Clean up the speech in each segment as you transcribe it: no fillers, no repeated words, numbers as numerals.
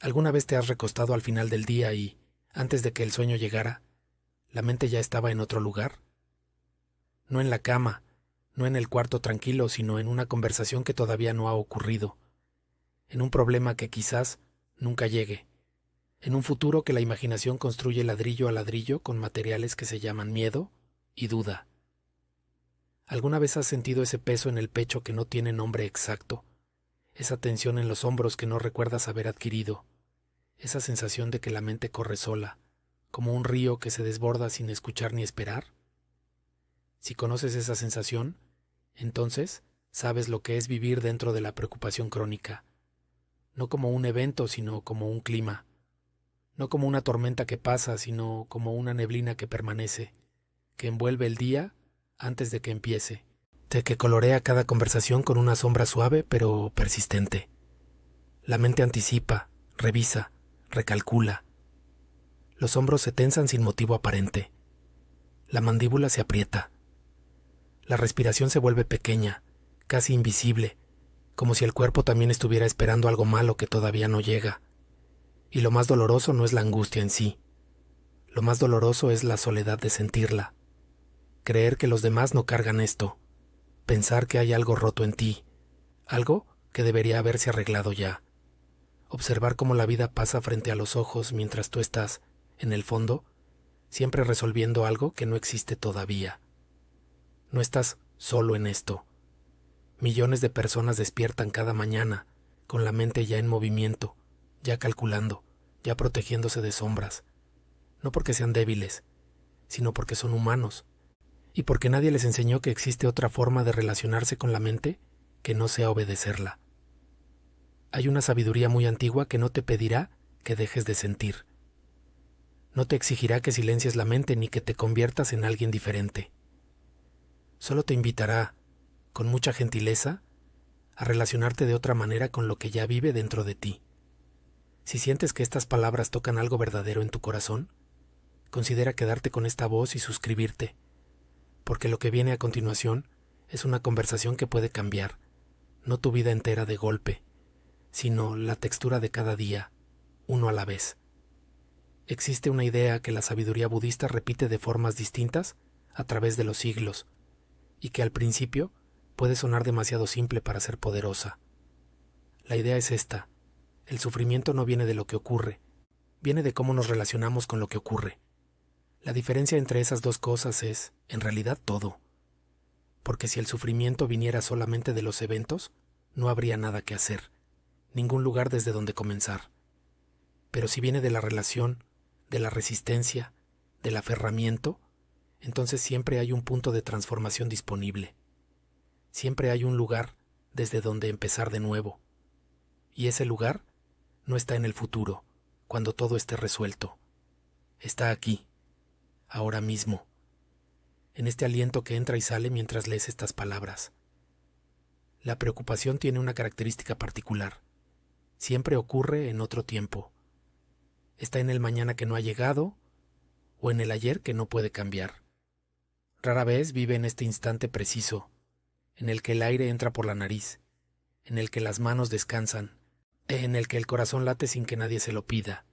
¿Alguna vez te has recostado al final del día y, antes de que el sueño llegara, la mente ya estaba en otro lugar? No en la cama, no en el cuarto tranquilo, sino en una conversación que todavía no ha ocurrido, en un problema que quizás nunca llegue, en un futuro que la imaginación construye ladrillo a ladrillo con materiales que se llaman miedo y duda. ¿Alguna vez has sentido ese peso en el pecho que no tiene nombre exacto? Esa tensión en los hombros que no recuerdas haber adquirido, esa sensación de que la mente corre sola, como un río que se desborda sin escuchar ni esperar. Si conoces esa sensación, entonces sabes lo que es vivir dentro de la preocupación crónica, no como un evento, sino como un clima, no como una tormenta que pasa, sino como una neblina que permanece, que envuelve el día antes de que empiece, de que colorea cada conversación con una sombra suave pero persistente. La mente anticipa, revisa, recalcula. Los hombros se tensan sin motivo aparente. La mandíbula se aprieta. La respiración se vuelve pequeña, casi invisible, como si el cuerpo también estuviera esperando algo malo que todavía no llega. Y lo más doloroso no es la angustia en sí. Lo más doloroso es la soledad de sentirla. Creer que los demás no cargan esto. Pensar que hay algo roto en ti. Algo que debería haberse arreglado ya. Observar cómo la vida pasa frente a los ojos mientras tú estás, en el fondo, siempre resolviendo algo que no existe todavía. No estás solo en esto. Millones de personas despiertan cada mañana, con la mente ya en movimiento, ya calculando, ya protegiéndose de sombras. No porque sean débiles, sino porque son humanos, y porque nadie les enseñó que existe otra forma de relacionarse con la mente que no sea obedecerla. Hay una sabiduría muy antigua que no te pedirá que dejes de sentir. No te exigirá que silencies la mente ni que te conviertas en alguien diferente. Solo te invitará, con mucha gentileza, a relacionarte de otra manera con lo que ya vive dentro de ti. Si sientes que estas palabras tocan algo verdadero en tu corazón, considera quedarte con esta voz y suscribirte, porque lo que viene a continuación es una conversación que puede cambiar, no tu vida entera de golpe, sino la textura de cada día, uno a la vez. Existe una idea que la sabiduría budista repite de formas distintas a través de los siglos, y que al principio puede sonar demasiado simple para ser poderosa. La idea es esta: el sufrimiento no viene de lo que ocurre, viene de cómo nos relacionamos con lo que ocurre. La diferencia entre esas dos cosas es, en realidad, todo. Porque si el sufrimiento viniera solamente de los eventos, no habría nada que hacer, ningún lugar desde donde comenzar. Pero si viene de la relación, de la resistencia, del aferramiento, entonces siempre hay un punto de transformación disponible. Siempre hay un lugar desde donde empezar de nuevo. Y ese lugar no está en el futuro, cuando todo esté resuelto. Está aquí, ahora mismo, en este aliento que entra y sale mientras lees estas palabras. La preocupación tiene una característica particular. Siempre ocurre en otro tiempo. Está en el mañana que no ha llegado o en el ayer que no puede cambiar. Rara vez vive en este instante preciso, en el que el aire entra por la nariz, en el que las manos descansan, en el que el corazón late sin que nadie se lo pida.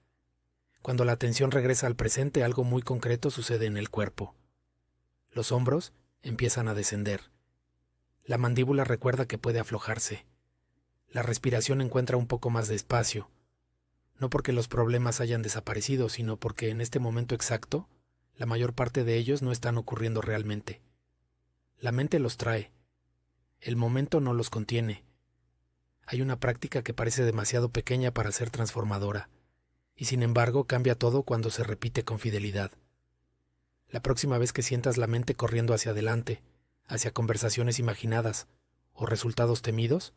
Cuando la atención regresa al presente, algo muy concreto sucede en el cuerpo. Los hombros empiezan a descender. La mandíbula recuerda que puede aflojarse. La respiración encuentra un poco más de espacio, no porque los problemas hayan desaparecido, sino porque en este momento exacto, la mayor parte de ellos no están ocurriendo realmente. La mente los trae. El momento no los contiene. Hay una práctica que parece demasiado pequeña para ser transformadora, y sin embargo cambia todo cuando se repite con fidelidad. La próxima vez que sientas la mente corriendo hacia adelante, hacia conversaciones imaginadas o resultados temidos,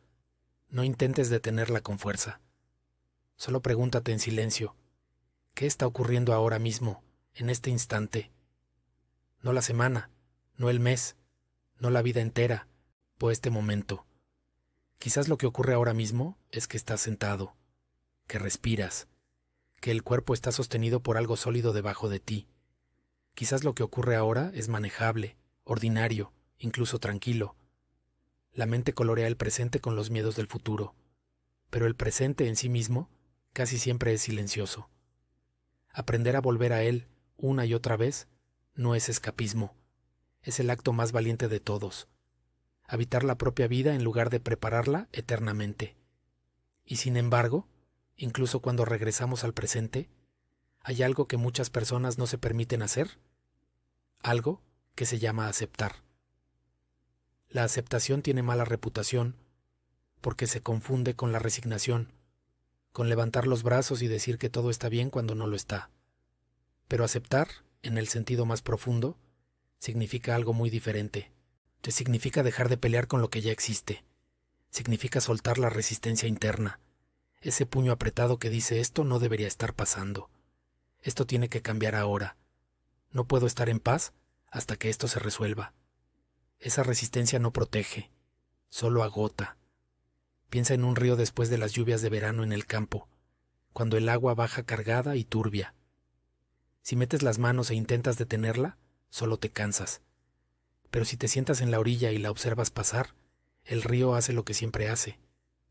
no intentes detenerla con fuerza. Solo pregúntate en silencio, ¿qué está ocurriendo ahora mismo, en este instante? No la semana, no el mes, no la vida entera, o este momento. Quizás lo que ocurre ahora mismo es que estás sentado, que respiras, que el cuerpo está sostenido por algo sólido debajo de ti. Quizás lo que ocurre ahora es manejable, ordinario, incluso tranquilo. La mente colorea el presente con los miedos del futuro, pero el presente en sí mismo casi siempre es silencioso. Aprender a volver a él una y otra vez no es escapismo, es el acto más valiente de todos. Habitar la propia vida en lugar de prepararla eternamente. Y sin embargo, incluso cuando regresamos al presente, hay algo que muchas personas no se permiten hacer, algo que se llama aceptar. La aceptación tiene mala reputación porque se confunde con la resignación, con levantar los brazos y decir que todo está bien cuando no lo está. Pero aceptar, en el sentido más profundo, significa algo muy diferente. Significa dejar de pelear con lo que ya existe. Significa soltar la resistencia interna, ese puño apretado que dice esto no debería estar pasando. Esto tiene que cambiar ahora. No puedo estar en paz hasta que esto se resuelva. Esa resistencia no protege, solo agota. Piensa en un río después de las lluvias de verano en el campo, cuando el agua baja cargada y turbia. Si metes las manos e intentas detenerla, solo te cansas. Pero si te sientas en la orilla y la observas pasar, el río hace lo que siempre hace.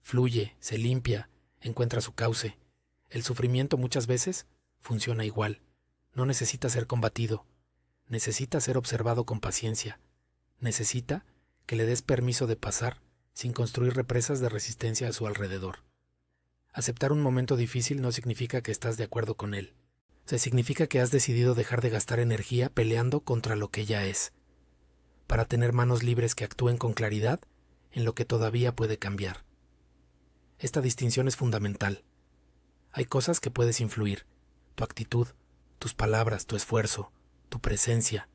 Fluye, se limpia, encuentra su cauce. El sufrimiento muchas veces funciona igual. No necesita ser combatido. Necesita ser observado con paciencia. Necesita que le des permiso de pasar sin construir represas de resistencia a su alrededor. Aceptar un momento difícil no significa que estás de acuerdo con él. Significa que has decidido dejar de gastar energía peleando contra lo que ya es, para tener manos libres que actúen con claridad en lo que todavía puede cambiar. Esta distinción es fundamental. Hay cosas que puedes influir, tu actitud, tus palabras, tu esfuerzo, tu presencia,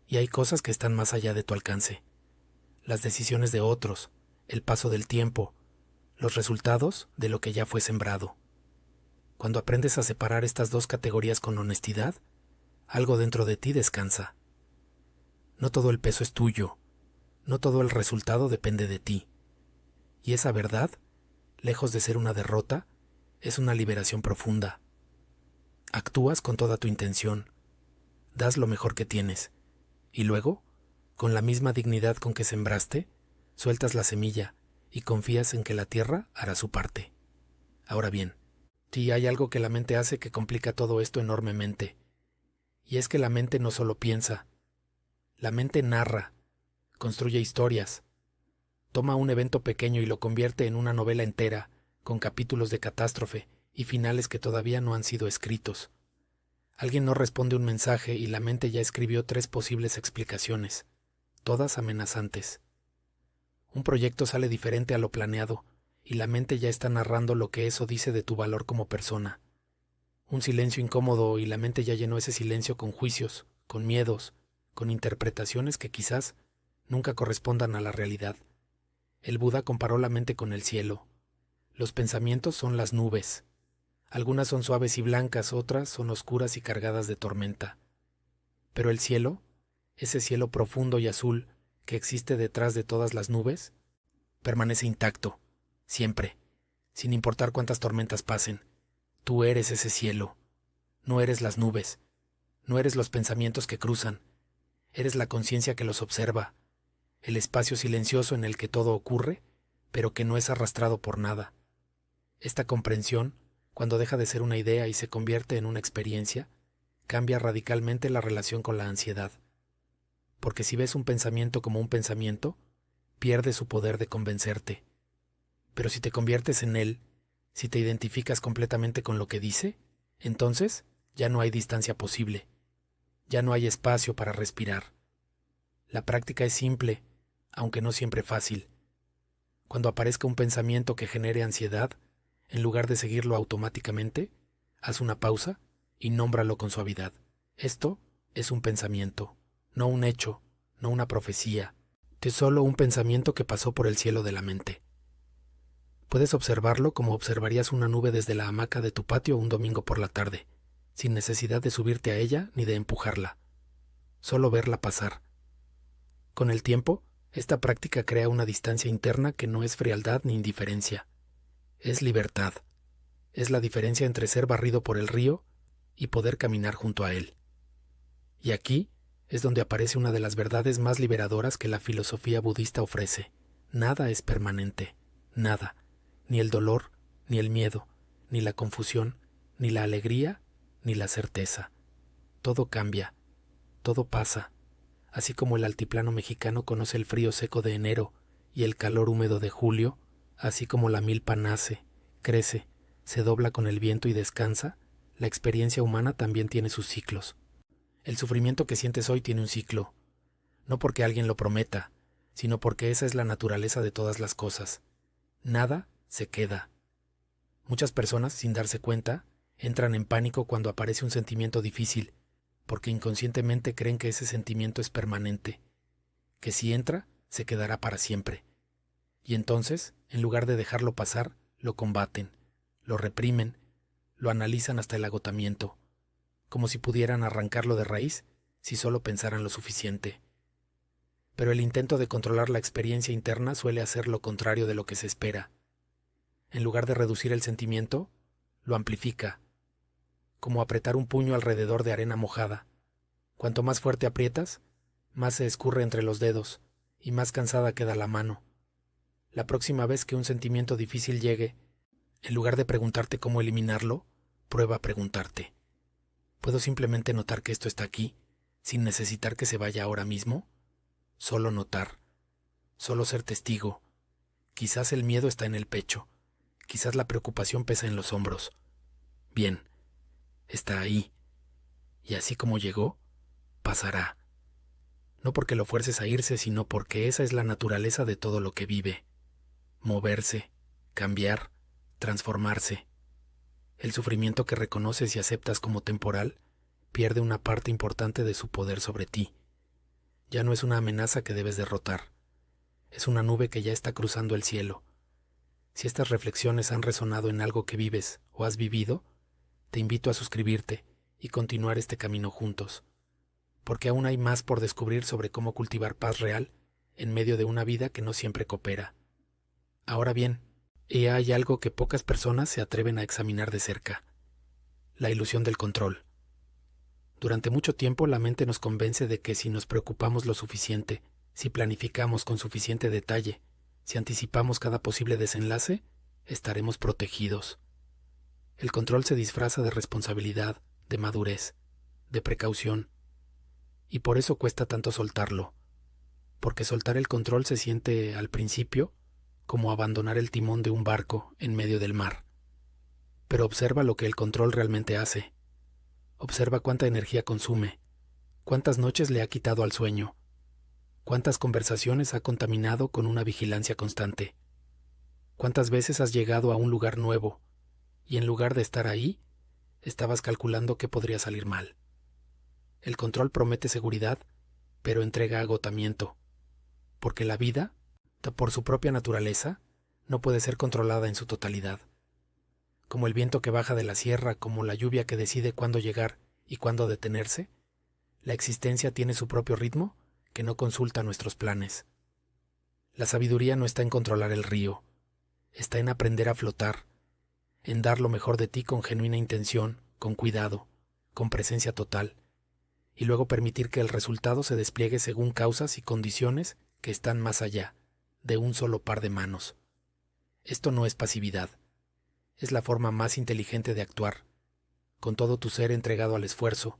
y hay cosas que están más allá de tu alcance. Las decisiones de otros, el paso del tiempo, los resultados de lo que ya fue sembrado. Cuando aprendes a separar estas dos categorías con honestidad, algo dentro de ti descansa. No todo el peso es tuyo, no todo el resultado depende de ti. Y esa verdad, lejos de ser una derrota, es una liberación profunda. Actúas con toda tu intención, das lo mejor que tienes, y luego, con la misma dignidad con que sembraste, sueltas la semilla y confías en que la tierra hará su parte. Ahora bien, sí hay algo que la mente hace que complica todo esto enormemente, y es que la mente no solo piensa, la mente narra, construye historias, toma un evento pequeño y lo convierte en una novela entera, con capítulos de catástrofe y finales que todavía no han sido escritos. Alguien no responde un mensaje y la mente ya escribió 3 posibles explicaciones, todas amenazantes. Un proyecto sale diferente a lo planeado, y la mente ya está narrando lo que eso dice de tu valor como persona. Un silencio incómodo y la mente ya llenó ese silencio con juicios, con miedos, con interpretaciones que quizás nunca correspondan a la realidad. El Buda comparó la mente con el cielo. Los pensamientos son las nubes. Algunas son suaves y blancas, otras son oscuras y cargadas de tormenta. Pero el cielo, ese cielo profundo y azul que existe detrás de todas las nubes, permanece intacto, siempre, sin importar cuántas tormentas pasen. Tú eres ese cielo, no eres las nubes, no eres los pensamientos que cruzan, eres la conciencia que los observa, el espacio silencioso en el que todo ocurre, pero que no es arrastrado por nada. Esta comprensión, cuando deja de ser una idea y se convierte en una experiencia, cambia radicalmente la relación con la ansiedad. Porque si ves un pensamiento como un pensamiento, pierde su poder de convencerte. Pero si te conviertes en él, si te identificas completamente con lo que dice, entonces ya no hay distancia posible. Ya no hay espacio para respirar. La práctica es simple, aunque no siempre fácil. Cuando aparezca un pensamiento que genere ansiedad, en lugar de seguirlo automáticamente, haz una pausa y nómbralo con suavidad. Esto es un pensamiento, no un hecho, no una profecía, es solo un pensamiento que pasó por el cielo de la mente. Puedes observarlo como observarías una nube desde la hamaca de tu patio un domingo por la tarde, sin necesidad de subirte a ella ni de empujarla, solo verla pasar. Con el tiempo, esta práctica crea una distancia interna que no es frialdad ni indiferencia. Es libertad. Es la diferencia entre ser barrido por el río y poder caminar junto a él. Y aquí es donde aparece una de las verdades más liberadoras que la filosofía budista ofrece. Nada es permanente, nada, ni el dolor, ni el miedo, ni la confusión, ni la alegría, ni la certeza. Todo cambia, todo pasa, así como el altiplano mexicano conoce el frío seco de enero y el calor húmedo de julio, así como la milpa nace, crece, se dobla con el viento y descansa, la experiencia humana también tiene sus ciclos. El sufrimiento que sientes hoy tiene un ciclo, no porque alguien lo prometa, sino porque esa es la naturaleza de todas las cosas. Nada se queda. Muchas personas, sin darse cuenta, entran en pánico cuando aparece un sentimiento difícil, porque inconscientemente creen que ese sentimiento es permanente, que si entra, se quedará para siempre. Y entonces, en lugar de dejarlo pasar, lo combaten, lo reprimen, lo analizan hasta el agotamiento, como si pudieran arrancarlo de raíz si solo pensaran lo suficiente. Pero el intento de controlar la experiencia interna suele hacer lo contrario de lo que se espera. En lugar de reducir el sentimiento, lo amplifica, como apretar un puño alrededor de arena mojada. Cuanto más fuerte aprietas, más se escurre entre los dedos y más cansada queda la mano. La próxima vez que un sentimiento difícil llegue, en lugar de preguntarte cómo eliminarlo, prueba a preguntarte: ¿puedo simplemente notar que esto está aquí, sin necesitar que se vaya ahora mismo? Solo notar, solo ser testigo. Quizás el miedo está en el pecho, quizás la preocupación pesa en los hombros. Bien, está ahí, y así como llegó, pasará. No porque lo fuerces a irse, sino porque esa es la naturaleza de todo lo que vive. Moverse, cambiar, transformarse. El sufrimiento que reconoces y aceptas como temporal pierde una parte importante de su poder sobre ti. Ya no es una amenaza que debes derrotar. Es una nube que ya está cruzando el cielo. Si estas reflexiones han resonado en algo que vives o has vivido, te invito a suscribirte y continuar este camino juntos, porque aún hay más por descubrir sobre cómo cultivar paz real en medio de una vida que no siempre coopera. Ahora bien, hay algo que pocas personas se atreven a examinar de cerca: la ilusión del control. Durante mucho tiempo la mente nos convence de que si nos preocupamos lo suficiente, si planificamos con suficiente detalle, si anticipamos cada posible desenlace, estaremos protegidos. El control se disfraza de responsabilidad, de madurez, de precaución, y por eso cuesta tanto soltarlo, porque soltar el control se siente, al principio, como abandonar el timón de un barco en medio del mar. Pero observa lo que el control realmente hace. Observa cuánta energía consume, cuántas noches le ha quitado al sueño, cuántas conversaciones ha contaminado con una vigilancia constante, cuántas veces has llegado a un lugar nuevo y en lugar de estar ahí, estabas calculando qué podría salir mal. El control promete seguridad, pero entrega agotamiento, porque la vida, por su propia naturaleza, no puede ser controlada en su totalidad. Como el viento que baja de la sierra, como la lluvia que decide cuándo llegar y cuándo detenerse, la existencia tiene su propio ritmo que no consulta nuestros planes. La sabiduría no está en controlar el río, está en aprender a flotar, en dar lo mejor de ti con genuina intención, con cuidado, con presencia total, y luego permitir que el resultado se despliegue según causas y condiciones que están más allá de un solo par de manos. Esto no es pasividad. Es la forma más inteligente de actuar, con todo tu ser entregado al esfuerzo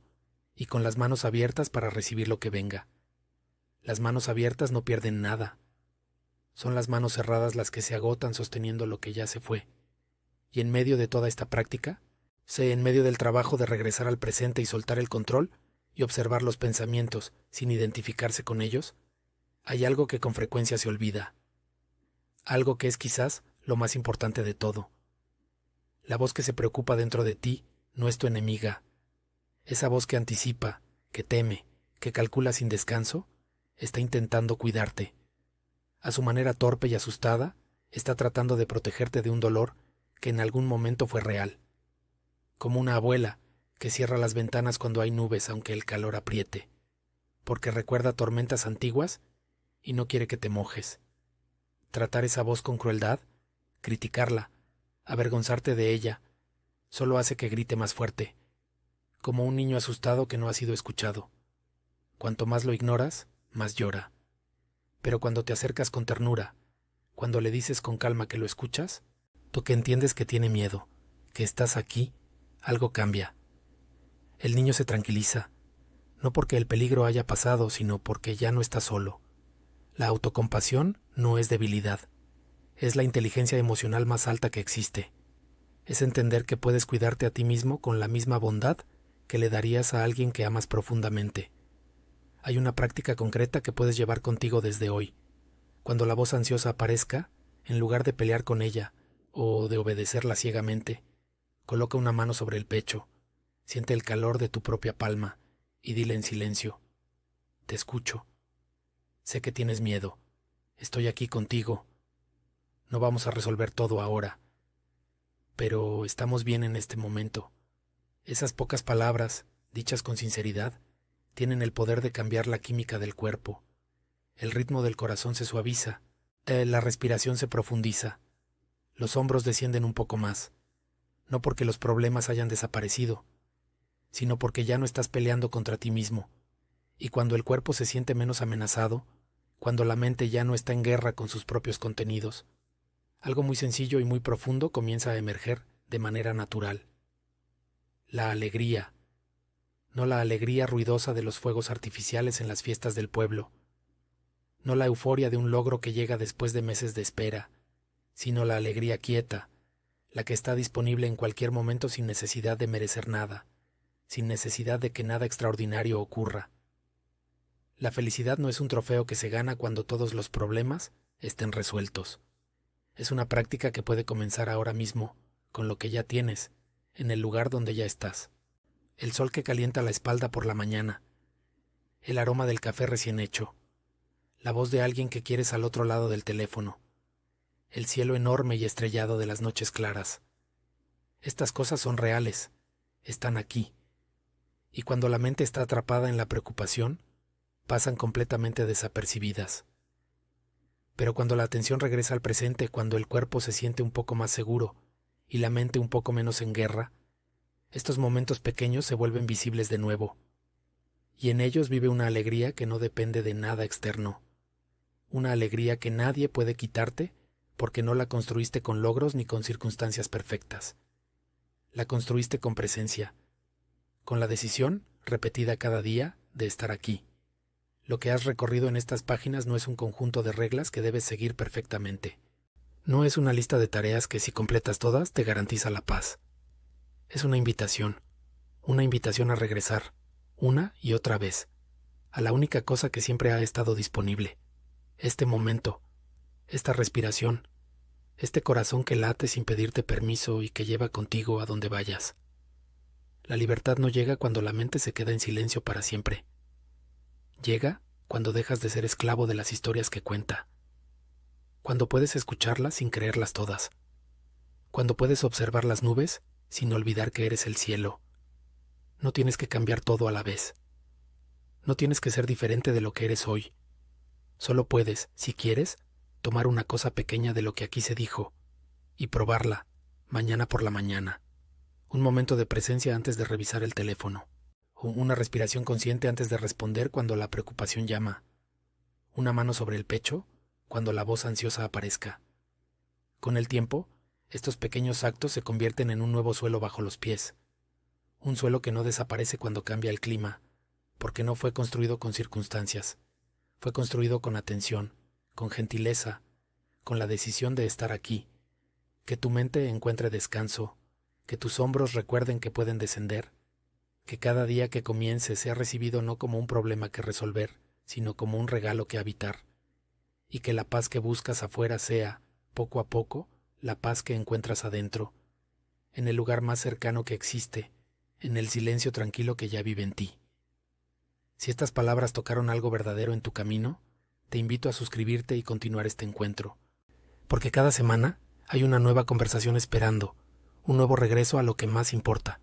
y con las manos abiertas para recibir lo que venga. Las manos abiertas no pierden nada. Son las manos cerradas las que se agotan sosteniendo lo que ya se fue. Y en medio de toda esta práctica, en medio del trabajo de regresar al presente y soltar el control y observar los pensamientos sin identificarse con ellos, hay algo que con frecuencia se olvida. Algo que es quizás lo más importante de todo. La voz que se preocupa dentro de ti no es tu enemiga. Esa voz que anticipa, que teme, que calcula sin descanso, está intentando cuidarte. A su manera torpe y asustada, está tratando de protegerte de un dolor que en algún momento fue real. Como una abuela que cierra las ventanas cuando hay nubes aunque el calor apriete, porque recuerda tormentas antiguas y no quiere que te mojes. Tratar esa voz con crueldad, criticarla, avergonzarte de ella, solo hace que grite más fuerte, como un niño asustado que no ha sido escuchado. Cuanto más lo ignoras, más llora. Pero cuando te acercas con ternura, cuando le dices con calma que lo escuchas, tú que entiendes que tiene miedo, que estás aquí, algo cambia. El niño se tranquiliza, no porque el peligro haya pasado, sino porque ya no está solo. La autocompasión no es debilidad, es la inteligencia emocional más alta que existe. Es entender que puedes cuidarte a ti mismo con la misma bondad que le darías a alguien que amas profundamente. Hay una práctica concreta que puedes llevar contigo desde hoy. Cuando la voz ansiosa aparezca, en lugar de pelear con ella o de obedecerla ciegamente, coloca una mano sobre el pecho, siente el calor de tu propia palma y dile en silencio: te escucho. Sé que tienes miedo. Estoy aquí contigo. No vamos a resolver todo ahora, pero estamos bien en este momento. Esas pocas palabras, dichas con sinceridad, tienen el poder de cambiar la química del cuerpo. El ritmo del corazón se suaviza, la respiración se profundiza, los hombros descienden un poco más, no porque los problemas hayan desaparecido, sino porque ya no estás peleando contra ti mismo. Y cuando el cuerpo se siente menos amenazado, cuando la mente ya no está en guerra con sus propios contenidos, algo muy sencillo y muy profundo comienza a emerger de manera natural. La alegría, no la alegría ruidosa de los fuegos artificiales en las fiestas del pueblo, no la euforia de un logro que llega después de meses de espera, sino la alegría quieta, la que está disponible en cualquier momento sin necesidad de merecer nada, sin necesidad de que nada extraordinario ocurra. La felicidad no es un trofeo que se gana cuando todos los problemas estén resueltos. Es una práctica que puede comenzar ahora mismo, con lo que ya tienes, en el lugar donde ya estás. El sol que calienta la espalda por la mañana, el aroma del café recién hecho, la voz de alguien que quieres al otro lado del teléfono, el cielo enorme y estrellado de las noches claras. Estas cosas son reales, están aquí. Y cuando la mente está atrapada en la preocupación, pasan completamente desapercibidas. Pero cuando la atención regresa al presente, cuando el cuerpo se siente un poco más seguro y la mente un poco menos en guerra, estos momentos pequeños se vuelven visibles de nuevo, y en ellos vive una alegría que no depende de nada externo, una alegría que nadie puede quitarte porque no la construiste con logros ni con circunstancias perfectas. La construiste con presencia, con la decisión, repetida cada día, de estar aquí. Lo que has recorrido en estas páginas no es un conjunto de reglas que debes seguir perfectamente. No es una lista de tareas que si completas todas te garantiza la paz. Es una invitación a regresar, una y otra vez, a la única cosa que siempre ha estado disponible, este momento, esta respiración, este corazón que late sin pedirte permiso y que lleva contigo a donde vayas. La libertad no llega cuando la mente se queda en silencio para siempre. Llega cuando dejas de ser esclavo de las historias que cuenta, cuando puedes escucharlas sin creerlas todas, cuando puedes observar las nubes sin olvidar que eres el cielo. No tienes que cambiar todo a la vez. No tienes que ser diferente de lo que eres hoy. Solo puedes, si quieres, tomar una cosa pequeña de lo que aquí se dijo y probarla mañana por la mañana. Un momento de presencia antes de revisar el teléfono. Una respiración consciente antes de responder cuando la preocupación llama. Una mano sobre el pecho cuando la voz ansiosa aparezca. Con el tiempo, estos pequeños actos se convierten en un nuevo suelo bajo los pies. Un suelo que no desaparece cuando cambia el clima, porque no fue construido con circunstancias. Fue construido con atención, con gentileza, con la decisión de estar aquí. Que tu mente encuentre descanso, que tus hombros recuerden que pueden descender, que cada día que comience sea recibido no como un problema que resolver, sino como un regalo que habitar, y que la paz que buscas afuera sea, poco a poco, la paz que encuentras adentro, en el lugar más cercano que existe, en el silencio tranquilo que ya vive en ti. Si estas palabras tocaron algo verdadero en tu camino, te invito a suscribirte y continuar este encuentro, porque cada semana hay una nueva conversación esperando, un nuevo regreso a lo que más importa,